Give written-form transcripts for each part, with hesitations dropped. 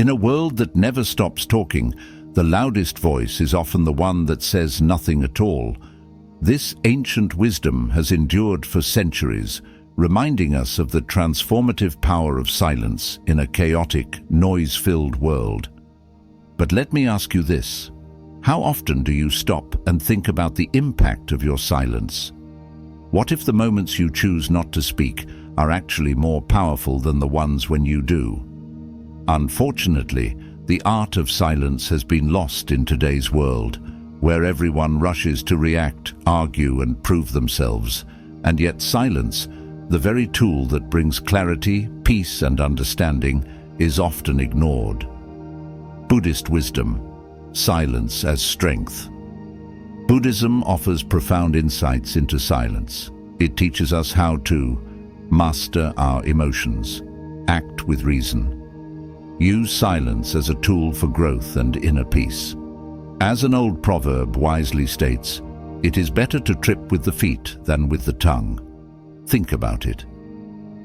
In a world that never stops talking, the loudest voice is often the one that says nothing at all. This ancient wisdom has endured for centuries, reminding us of the transformative power of silence in a chaotic, noise-filled world. But let me ask you this: how often do you stop and think about the impact of your silence? What if the moments you choose not to speak are actually more powerful than the ones when you do? Unfortunately, the art of silence has been lost in today's world, where everyone rushes to react, argue, and prove themselves. And yet silence, the very tool that brings clarity, peace, and understanding, is often ignored. Buddhist wisdom: silence as strength. Buddhism offers profound insights into silence. It teaches us how to master our emotions, act with reason, use silence as a tool for growth and inner peace. As an old proverb wisely states, it is better to trip with the feet than with the tongue. Think about it.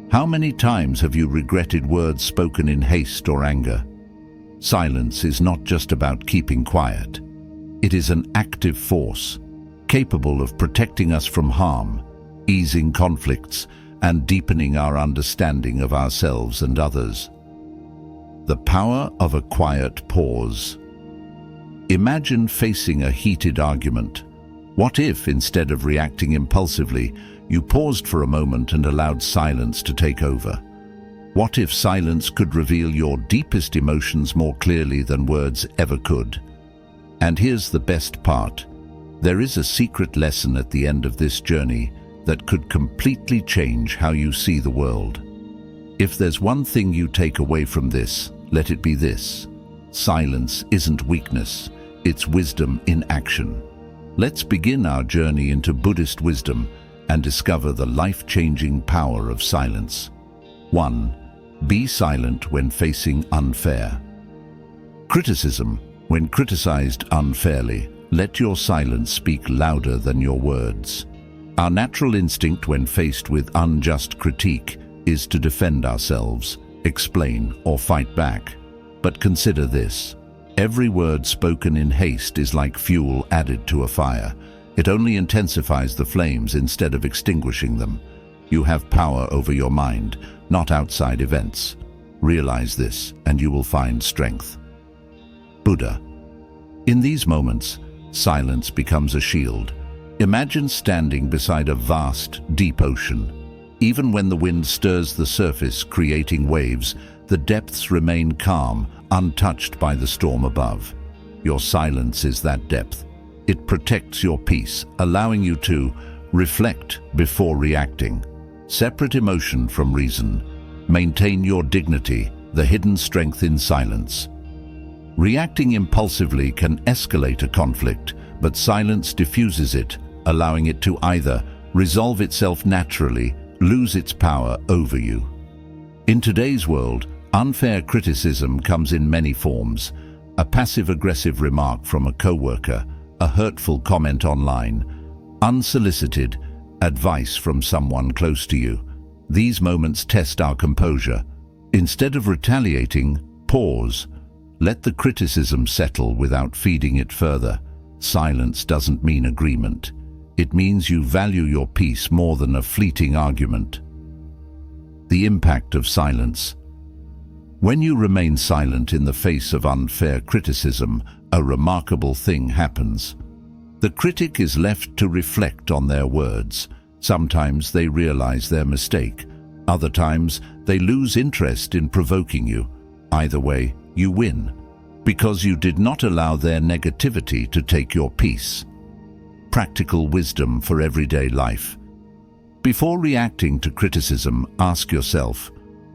How many times have you regretted words spoken in haste or anger? Silence is not just about keeping quiet. It is an active force, capable of protecting us from harm, easing conflicts, and deepening our understanding of ourselves and others. The power of a quiet pause. Imagine facing a heated argument. What if, instead of reacting impulsively, you paused for a moment and allowed silence to take over? What if silence could reveal your deepest emotions more clearly than words ever could? And here's the best part: there is a secret lesson at the end of this journey that could completely change how you see the world. If there's one thing you take away from this, let it be this: silence isn't weakness, it's wisdom in action. Let's begin our journey into Buddhist wisdom and discover the life-changing power of silence. 1. Be silent when facing unfair. Criticism. When criticized unfairly, let your silence speak louder than your words. Our natural instinct when faced with unjust critique is to defend ourselves, explain, or fight back. But consider this: every word spoken in haste is like fuel added to a fire. It only intensifies the flames instead of extinguishing them. You have power over your mind, not outside events. Realize this, and you will find strength. Buddha. In these moments, silence becomes a shield. Imagine standing beside a vast, deep ocean. Even when the wind stirs the surface, creating waves, the depths remain calm, untouched by the storm above. Your silence is that depth. It protects your peace, allowing you to reflect before reacting. Separate emotion from reason. Maintain your dignity, the hidden strength in silence. Reacting impulsively can escalate a conflict, but silence diffuses it, allowing it to either resolve itself naturally, lose its power over you. In today's world, unfair criticism comes in many forms: a passive-aggressive remark from a coworker, a hurtful comment online, unsolicited advice from someone close to you. These moments test our composure. Instead of retaliating, pause. Let the criticism settle without feeding it further. Silence doesn't mean agreement. It means you value your peace more than a fleeting argument. The impact of silence. When you remain silent in the face of unfair criticism, a remarkable thing happens. The critic is left to reflect on their words. Sometimes they realize their mistake. Other times, they lose interest in provoking you. Either way, you win, because you did not allow their negativity to take your peace. Practical wisdom for everyday life. Before reacting to criticism, ask yourself,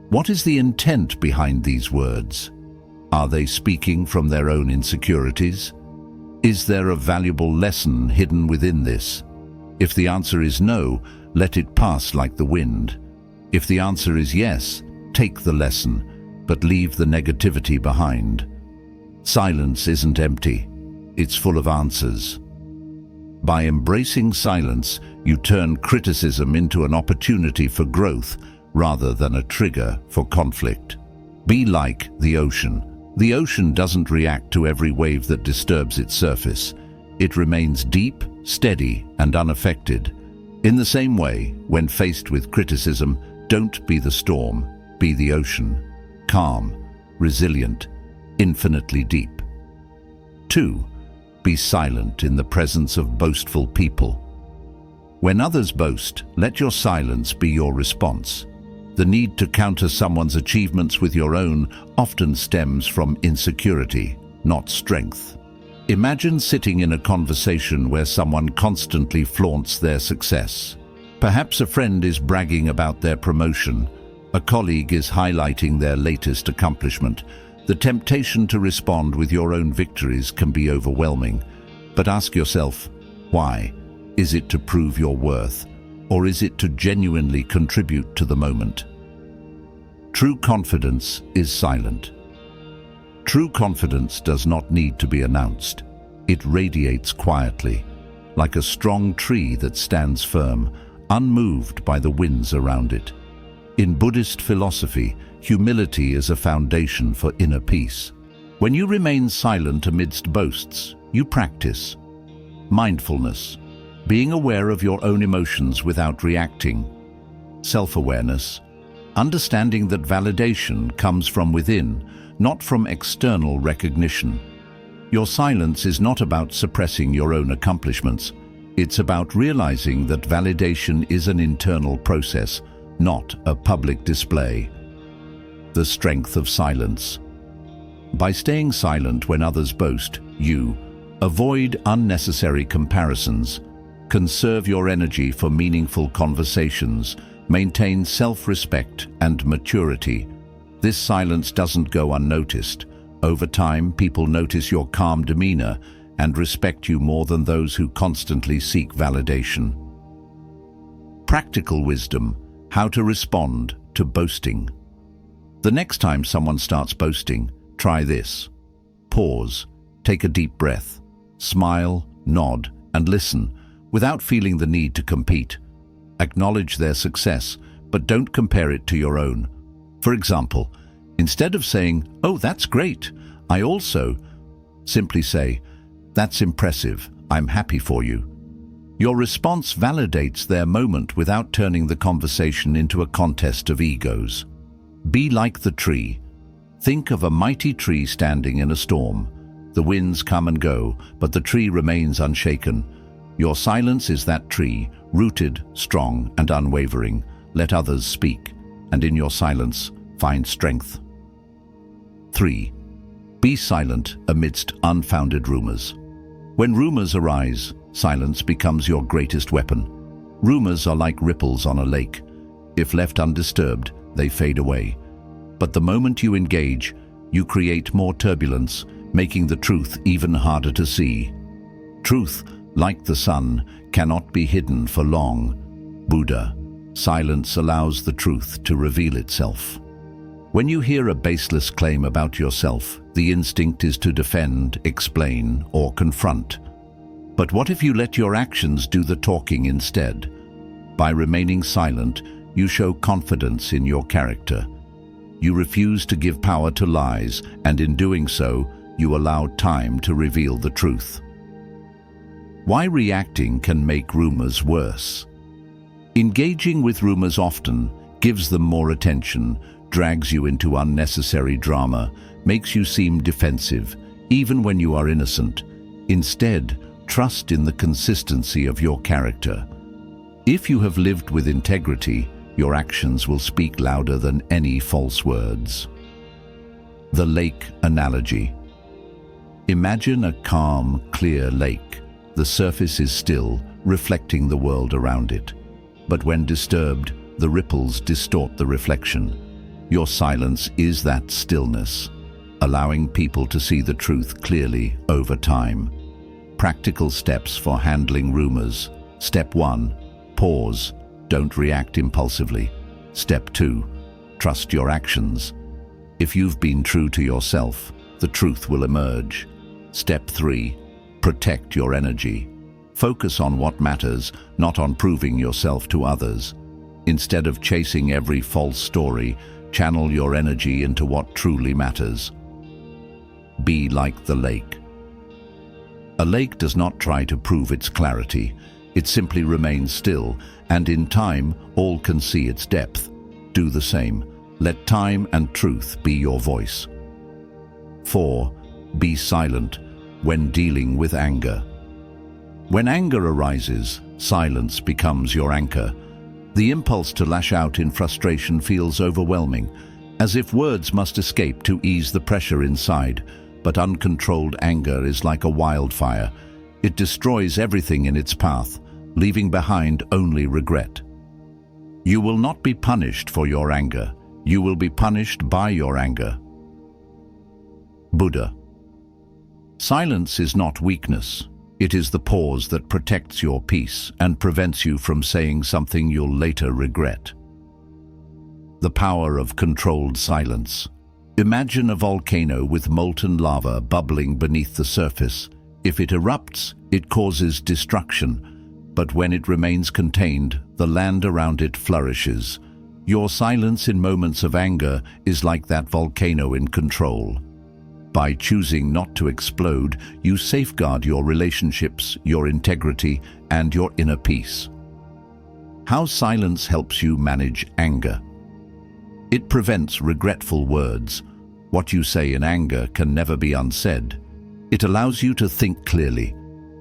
what is the intent behind these words? Are they speaking from their own insecurities? Is there a valuable lesson hidden within this? If the answer is no, let it pass like the wind. If the answer is yes, take the lesson, but leave the negativity behind. Silence isn't empty, it's full of answers. By embracing silence, you turn criticism into an opportunity for growth rather than a trigger for conflict. Be like the ocean. The ocean doesn't react to every wave that disturbs its surface. It remains deep, steady, and unaffected. In the same way, when faced with criticism, don't be the storm, be the ocean. Calm, resilient, infinitely deep. 2. Be silent in the presence of boastful people. When others boast, let your silence be your response. The need to counter someone's achievements with your own often stems from insecurity, not strength. Imagine sitting in a conversation where someone constantly flaunts their success. Perhaps a friend is bragging about their promotion, a colleague is highlighting their latest accomplishment. The temptation to respond with your own victories can be overwhelming. But ask yourself, why? Is it to prove your worth, or is it to genuinely contribute to the moment? True confidence is silent. True confidence does not need to be announced. It radiates quietly, like a strong tree that stands firm, unmoved by the winds around it. In Buddhist philosophy, humility is a foundation for inner peace. When you remain silent amidst boasts, you practice mindfulness, being aware of your own emotions without reacting, self-awareness, understanding that validation comes from within, not from external recognition. Your silence is not about suppressing your own accomplishments. It's about realizing that validation is an internal process, not a public display. The strength of silence. By staying silent when others boast, you avoid unnecessary comparisons, conserve your energy for meaningful conversations, maintain self-respect and maturity. This silence doesn't go unnoticed. Over time, people notice your calm demeanor and respect you more than those who constantly seek validation. Practical wisdom: how to respond to boasting. The next time someone starts boasting, try this. Pause, take a deep breath, smile, nod, and listen, without feeling the need to compete. Acknowledge their success, but don't compare it to your own. For example, instead of saying, "Oh, that's great, I also," simply say, "That's impressive, I'm happy for you." Your response validates their moment without turning the conversation into a contest of egos. Be like the tree. Think of a mighty tree standing in a storm. The winds come and go, but the tree remains unshaken. Your silence is that tree, rooted, strong, and unwavering. Let others speak, and in your silence, find strength. 3. Be silent amidst unfounded rumors. When rumors arise, silence becomes your greatest weapon. Rumors are like ripples on a lake. If left undisturbed, they fade away. But the moment you engage, you create more turbulence, making the truth even harder to see. Truth, like the sun, cannot be hidden for long. Buddha: silence allows the truth to reveal itself. When you hear a baseless claim about yourself, the instinct is to defend, explain, or confront. But what if you let your actions do the talking instead? By remaining silent, you show confidence in your character. You refuse to give power to lies, and in doing so, you allow time to reveal the truth. Why reacting can make rumors worse. Engaging with rumors often gives them more attention, drags you into unnecessary drama, makes you seem defensive, even when you are innocent. Instead, trust in the consistency of your character. If you have lived with integrity, your actions will speak louder than any false words. The lake analogy. Imagine a calm, clear lake. The surface is still, reflecting the world around it. But when disturbed, the ripples distort the reflection. Your silence is that stillness, allowing people to see the truth clearly over time. Practical steps for handling rumors. Step 1. Pause. Don't react impulsively. Step 2. Trust your actions. If you've been true to yourself, the truth will emerge. Step 3. Protect your energy. Focus on what matters, not on proving yourself to others. Instead of chasing every false story, channel your energy into what truly matters. Be like the lake. A lake does not try to prove its clarity. It simply remains still, and in time, all can see its depth. Do the same. Let time and truth be your voice. 4. Be silent when dealing with anger. When anger arises, silence becomes your anchor. The impulse to lash out in frustration feels overwhelming, as if words must escape to ease the pressure inside. But uncontrolled anger is like a wildfire. It destroys everything in its path, leaving behind only regret. You will not be punished for your anger. You will be punished by your anger. Buddha. Silence is not weakness. It is the pause that protects your peace and prevents you from saying something you'll later regret. The power of controlled silence. Imagine a volcano with molten lava bubbling beneath the surface. If it erupts, it causes destruction, but when it remains contained, the land around it flourishes. Your silence in moments of anger is like that volcano in control. By choosing not to explode, you safeguard your relationships, your integrity, and your inner peace. How silence helps you manage anger. It prevents regretful words. What you say in anger can never be unsaid. It allows you to think clearly.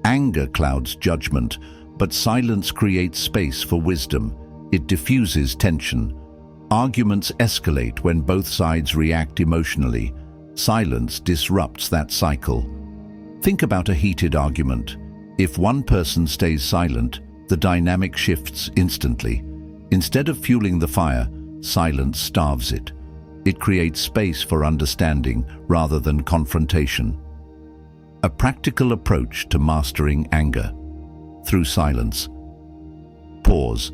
Anger clouds judgment, but silence creates space for wisdom. It diffuses tension. Arguments escalate when both sides react emotionally. Silence disrupts that cycle. Think about a heated argument. If one person stays silent, the dynamic shifts instantly. Instead of fueling the fire, silence starves it. It creates space for understanding rather than confrontation. A practical approach to mastering anger. Through silence. Pause.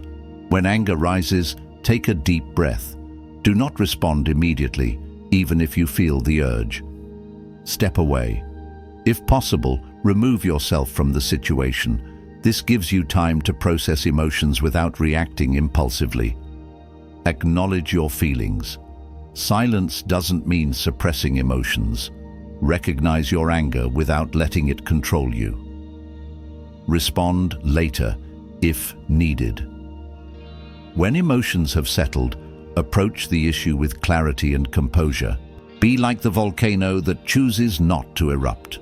When anger rises, take a deep breath. Do not respond immediately, even if you feel the urge. Step away. If possible, remove yourself from the situation. This gives you time to process emotions without reacting impulsively. Acknowledge your feelings. Silence doesn't mean suppressing emotions. Recognize your anger without letting it control you. Respond later, if needed. When emotions have settled, approach the issue with clarity and composure. Be like the volcano that chooses not to erupt.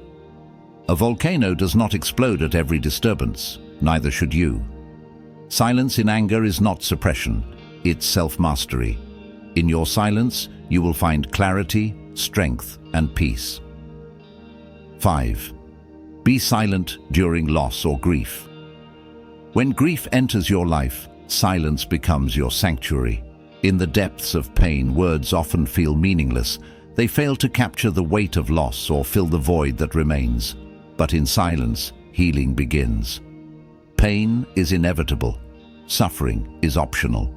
A volcano does not explode at every disturbance, neither should you. Silence in anger is not suppression, it's self-mastery. In your silence, you will find clarity, strength, and peace. 5. Be silent during loss or grief. When grief enters your life, silence becomes your sanctuary. In the depths of pain, words often feel meaningless. They fail to capture the weight of loss or fill the void that remains. But in silence, healing begins. Pain is inevitable. Suffering is optional.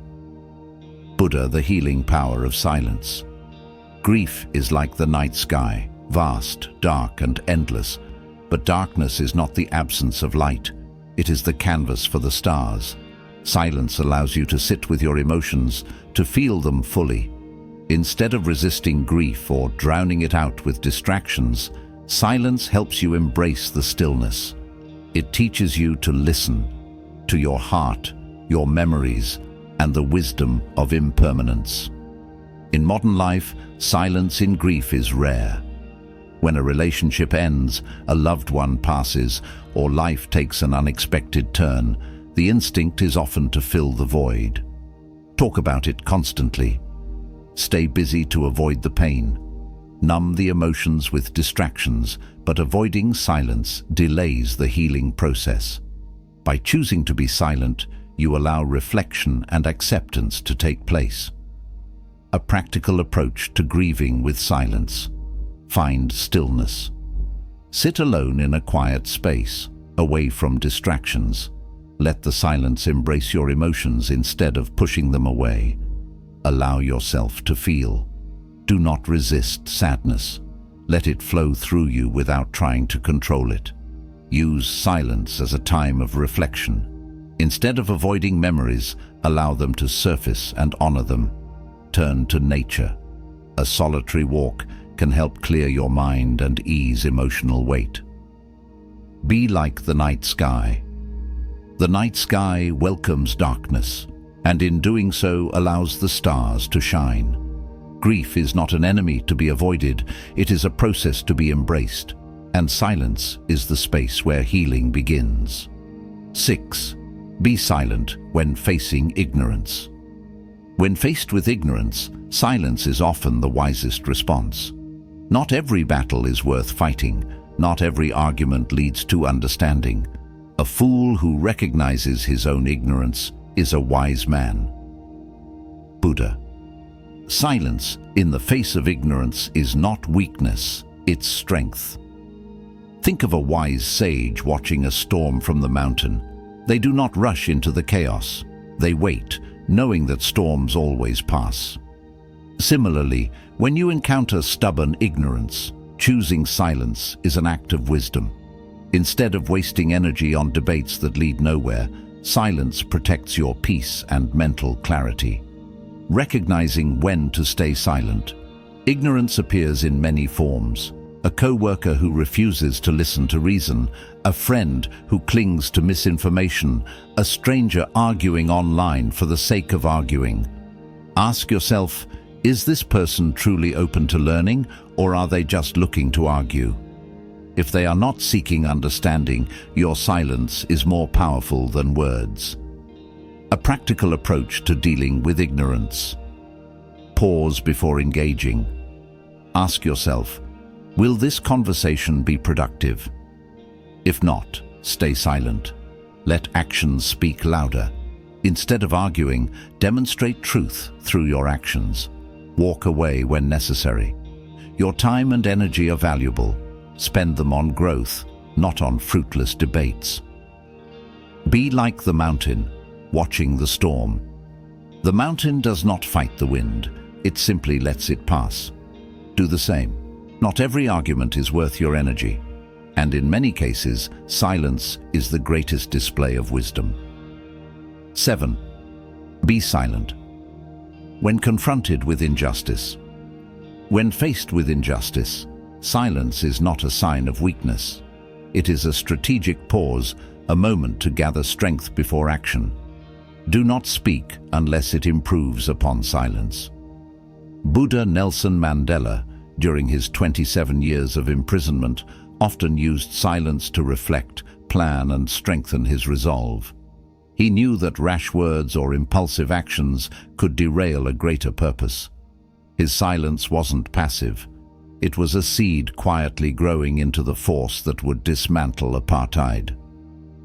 Buddha, the healing power of silence. Grief is like the night sky, vast, dark, and endless. But darkness is not the absence of light. It is the canvas for the stars. Silence allows you to sit with your emotions, to feel them fully. Instead of resisting grief or drowning it out with distractions, silence helps you embrace the stillness. It teaches you to listen to your heart, your memories, and the wisdom of impermanence. In modern life, silence in grief is rare. When a relationship ends, a loved one passes, or life takes an unexpected turn, the instinct is often to fill the void. Talk about it constantly. Stay busy to avoid the pain. Numb the emotions with distractions, but avoiding silence delays the healing process. By choosing to be silent, you allow reflection and acceptance to take place. A practical approach to grieving with silence. Find stillness. Sit alone in a quiet space, away from distractions. Let the silence embrace your emotions instead of pushing them away. Allow yourself to feel. Do not resist sadness. Let it flow through you without trying to control it. Use silence as a time of reflection. Instead of avoiding memories, allow them to surface and honor them. Turn to nature. A solitary walk, can help clear your mind and ease emotional weight. Be like the night sky. The night sky welcomes darkness, and in doing so allows the stars to shine. Grief is not an enemy to be avoided, it is a process to be embraced, and silence is the space where healing begins. 6. Be silent when facing ignorance. When faced with ignorance, silence is often the wisest response. Not every battle is worth fighting, not every argument leads to understanding. A fool who recognizes his own ignorance is a wise man. Buddha. Silence in the face of ignorance is not weakness, it's strength. Think of a wise sage watching a storm from the mountain. They do not rush into the chaos. They wait, knowing that storms always pass. Similarly, when you encounter stubborn ignorance, choosing silence is an act of wisdom. Instead of wasting energy on debates that lead nowhere, silence protects your peace and mental clarity. Recognizing when to stay silent. Ignorance appears in many forms. A co-worker who refuses to listen to reason, a friend who clings to misinformation, a stranger arguing online for the sake of arguing. Ask yourself, is this person truly open to learning, or are they just looking to argue? If they are not seeking understanding, your silence is more powerful than words. A practical approach to dealing with ignorance. Pause before engaging. Ask yourself, will this conversation be productive? If not, stay silent. Let actions speak louder. Instead of arguing, demonstrate truth through your actions. Walk away when necessary. Your time and energy are valuable. Spend them on growth, not on fruitless debates. Be like the mountain, watching the storm. The mountain does not fight the wind, it simply lets it pass. Do the same. Not every argument is worth your energy, and in many cases, silence is the greatest display of wisdom. 7. Be silent. When confronted with injustice. When faced with injustice, silence is not a sign of weakness. It is a strategic pause, a moment to gather strength before action. Do not speak unless it improves upon silence. Buddha Nelson Mandela, during his 27 years of imprisonment, often used silence to reflect, plan, and strengthen his resolve. He knew that rash words or impulsive actions could derail a greater purpose. His silence wasn't passive. It was a seed quietly growing into the force that would dismantle apartheid.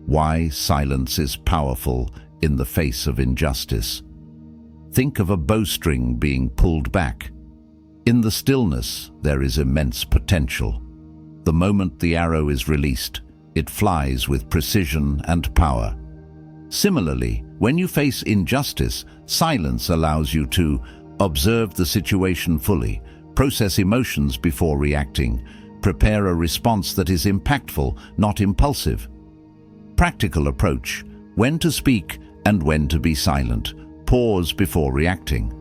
Why silence is powerful in the face of injustice. Think of a bowstring being pulled back. In the stillness, there is immense potential. The moment the arrow is released, it flies with precision and power. Similarly, when you face injustice, silence allows you to observe the situation fully, process emotions before reacting, prepare a response that is impactful, not impulsive. Practical approach: when to speak and when to be silent. Pause before reacting.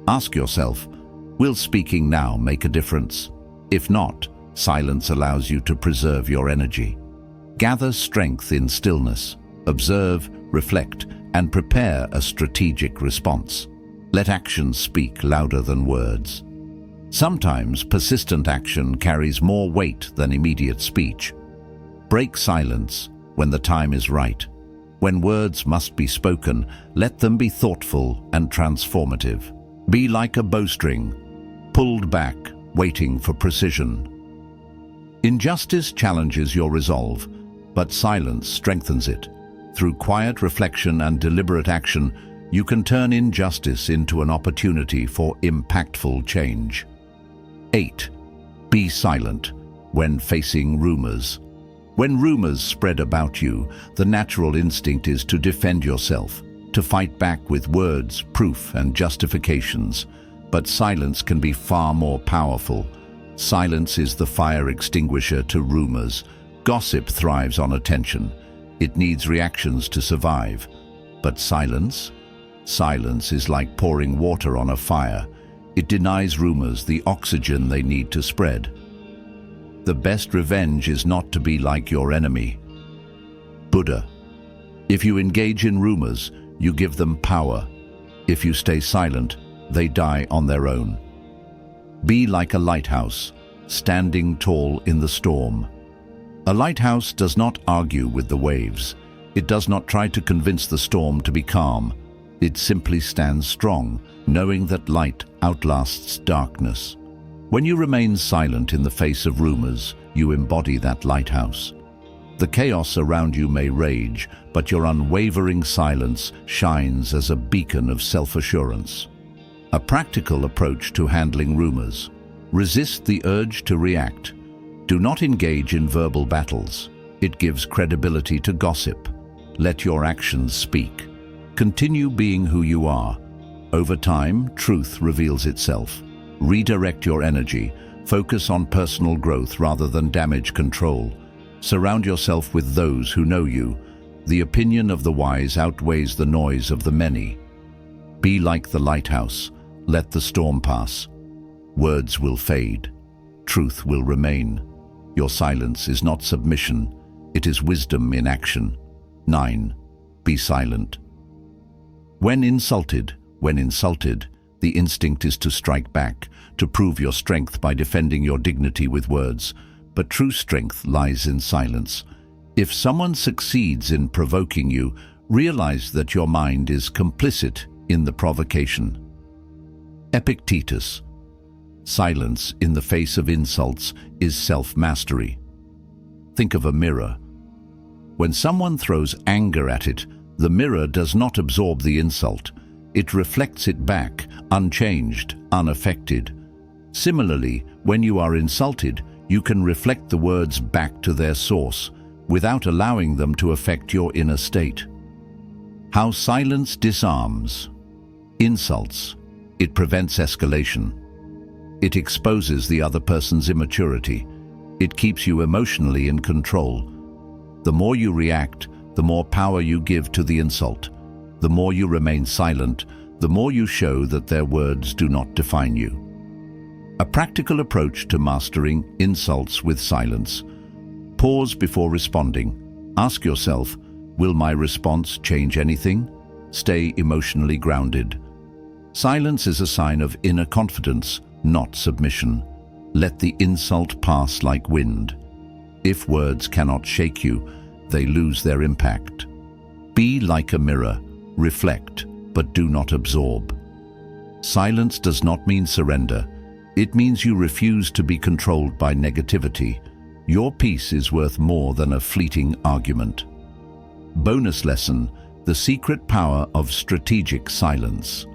Ask yourself, will speaking now make a difference? If not, silence allows you to preserve your energy. Gather strength in stillness. Observe, reflect, and prepare a strategic response. Let actions speak louder than words. Sometimes persistent action carries more weight than immediate speech. Break silence when the time is right. When words must be spoken, let them be thoughtful and transformative. Be like a bowstring, pulled back, waiting for precision. Injustice challenges your resolve, but silence strengthens it. Through quiet reflection and deliberate action, you can turn injustice into an opportunity for impactful change. 8. Be silent when facing rumors. When rumors spread about you, the natural instinct is to defend yourself, to fight back with words, proof, and justifications. But silence can be far more powerful. Silence is the fire extinguisher to rumors. Gossip thrives on attention. It needs reactions to survive. But silence? Silence is like pouring water on a fire. It denies rumors the oxygen they need to spread. The best revenge is not to be like your enemy. Buddha. If you engage in rumors, you give them power. If you stay silent, they die on their own. Be like a lighthouse, standing tall in the storm. A lighthouse does not argue with the waves. It does not try to convince the storm to be calm. It simply stands strong, knowing that light outlasts darkness. When you remain silent in the face of rumors, you embody that lighthouse. The chaos around you may rage, but your unwavering silence shines as a beacon of self-assurance. A practical approach to handling rumors. Resist the urge to react. Do not engage in verbal battles. It gives credibility to gossip. Let your actions speak. Continue being who you are. Over time, truth reveals itself. Redirect your energy. Focus on personal growth rather than damage control. Surround yourself with those who know you. The opinion of the wise outweighs the noise of the many. Be like the lighthouse. Let the storm pass. Words will fade. Truth will remain. Your silence is not submission. It is wisdom in action. 9. Be silent. When insulted, the instinct is to strike back, to prove your strength by defending your dignity with words. But true strength lies in silence. If someone succeeds in provoking you, realize that your mind is complicit in the provocation. Epictetus. Silence in the face of insults is self-mastery. Think of a mirror. When someone throws anger at it, the mirror does not absorb the insult. It reflects it back, unchanged, unaffected. Similarly, when you are insulted, you can reflect the words back to their source, without allowing them to affect your inner state. How silence disarms. Insults. It prevents escalation. It exposes the other person's immaturity. It keeps you emotionally in control. The more you react, the more power you give to the insult. The more you remain silent, the more you show that their words do not define you. A practical approach to mastering insults with silence. Pause before responding. Ask yourself, will my response change anything? Stay emotionally grounded. Silence is a sign of inner confidence, not submission. Let the insult pass like wind. If words cannot shake you, they lose their impact. Be like a mirror. Reflect, but do not absorb. Silence does not mean surrender. It means you refuse to be controlled by negativity. Your peace is worth more than a fleeting argument. Bonus lesson: the secret power of strategic silence.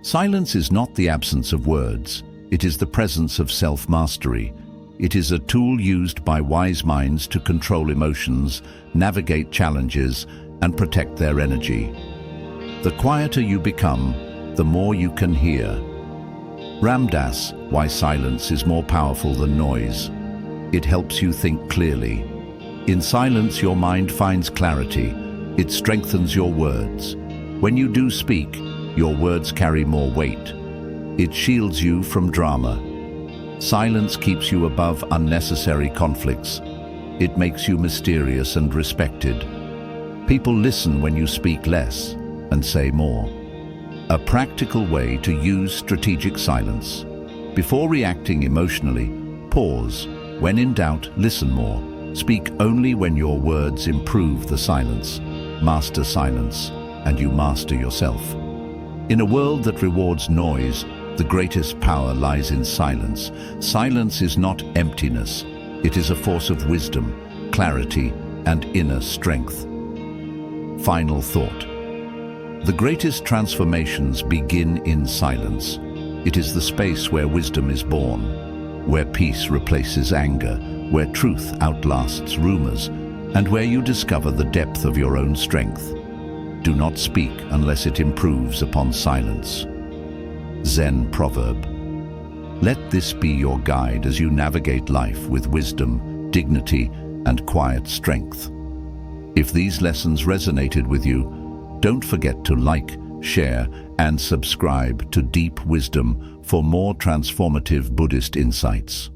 Silence is not the absence of words. It is the presence of self-mastery. It is a tool used by wise minds to control emotions, navigate challenges, and protect their energy. The quieter you become, the more you can hear. Ram Dass, why silence is more powerful than noise. It helps you think clearly. In silence, your mind finds clarity. It strengthens your words. When you do speak, your words carry more weight. It shields you from drama. Silence keeps you above unnecessary conflicts. It makes you mysterious and respected. People listen when you speak less and say more. A practical way to use strategic silence. Before reacting emotionally, pause. When in doubt, listen more. Speak only when your words improve the silence. Master silence, and you master yourself. In a world that rewards noise, the greatest power lies in silence. Silence is not emptiness. It is a force of wisdom, clarity, and inner strength. Final thought. The greatest transformations begin in silence. It is the space where wisdom is born, where peace replaces anger, where truth outlasts rumors, and where you discover the depth of your own strength. Do not speak unless it improves upon silence. Zen proverb. Let this be your guide as you navigate life with wisdom, dignity, and quiet strength. If these lessons resonated with you, don't forget to like, share, and subscribe to Deep Wisdom for more transformative Buddhist insights.